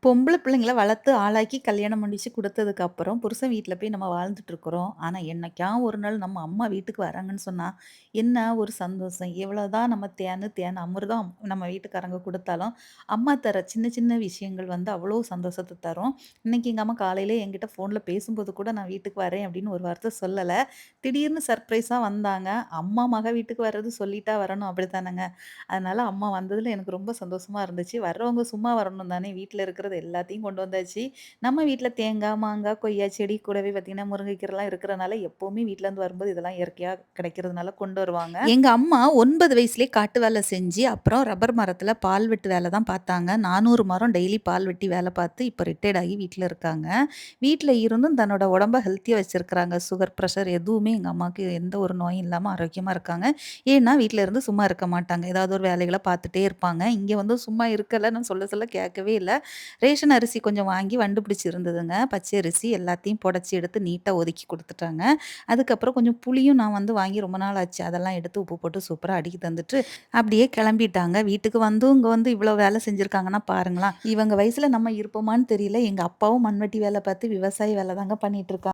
பொம்பள பிள்ளைங்கள வளர்த்து ஆளாக்கி கல்யாணம் முடிச்சு குடுத்ததுக்கு அப்புறம், புருஷன் வீட்ல போய் நம்ம வாழ்ந்துட்டு இருக்கிறோம். ஆனா, என்னைக்கா ஒரு நாள் நம்ம அம்மா வீட்டுக்கு வராங்கன்னு சொன்னா, என்ன ஒரு சந்தோஷம். எவ்வளோதான் நம்ம தேனு, தேன் அமிர்தம் நம்ம வீட்டுக்காரங்க குடுத்தாலும், அம்மா தர சின்ன சின்ன விஷயங்கள் வந்து அவ்வளோ சந்தோஷத்த தரும். இன்னைக்கு எங்க அம்மா காலையில என்கிட்ட ஃபோன்ல பேசும்போது கூட, "நான் வீட்டுக்கு வரேன்" அப்படின்னு ஒரு வார்த்தை சொல்லல. திடீர்னு சர்ப்ரைஸா வந்தாங்க. அம்மா மக வீட்டுக்கு வர்றது சொல்லிட்டா வரணும் அப்படித்தானங்க. அதனால அம்மா வந்ததுல எனக்கு ரொம்ப சந்தோஷமா இருந்துச்சு. வர்றவங்க சும்மா வரணும் தானே! வீட்ல இருக்கிறது எல்லாத்தையும் கொண்டு வந்தாச்சு. நம்ம வீட்ல தேங்காய், மாங்காய், கொய்யா செடி கூடவே பார்த்தீங்கன்னா, முருங்கைக்கீரைலாம் இருக்கிறனால எப்பவுமே வீட்லருந்து வரும்போது இதெல்லாம் இயற்கையா கிடைக்கிறதுனால கொண்டு வருவாங்க. எங்க அம்மா 9 வயசுலயே காட்டு வேலை செஞ்சு, அப்புறம் ரப்பர் மரத்தில பால் வெட்டு வேலை தான் பார்த்தாங்க. 400 மரம் டெய்லி பால் வெட்டி வேலை பார்த்து, இப்ப ரிட்டயர்ட் ஆகி வீட்ல இருக்காங்க. வீட்ல இருந்தும் தன்னோட உடம்ப ஹெல்த்தியா வச்சிருக்கிறாங்க. சுகர், பிரஷர் எதுவுமே எங்க அம்மாவுக்கு எந்த ஒரு நோயும் இல்லாம ஆரோக்கியமா இருக்காங்க. ஏன்னா, வீட்ல இருந்து சும்மா இருக்க மாட்டாங்க. ஏதாவது ஒரு வேலைகள பார்த்துட்டே இருப்பாங்க. இங்க வந்து சும்மா இருக்கலன்னு சொல்ல சொல்ல கேட்கவே இல்ல. ரேஷன் அரிசி கொஞ்சம் வாங்கி வண்டு பிடிச்சு இருந்ததுங்க. பச்சை அரிசி எல்லாத்தையும் புடைச்சு எடுத்து நீட்டா ஒதுக்கி குடுத்துட்டாங்க. அதுக்கப்புறம் கொஞ்சம் புளியும் நான் வந்து வாங்கி ரொம்ப நாள் ஆச்சு. அதெல்லாம் எடுத்து உப்பு போட்டு சூப்பரா அடுக்கி தந்துட்டு, அப்படியே கிளம்பிட்டாங்க. வீட்டுக்கு வந்தும் இங்க வந்து இவ்வளோ வேலை செஞ்சிருக்காங்கன்னா பாருங்களேன். இவங்க வயசுல நம்ம இருப்போமான்னு தெரியல. எங்க அப்பாவும் மண்வெட்டி வேலை பார்த்து விவசாய வேலை தாங்க பண்ணிட்டு இருக்காங்க.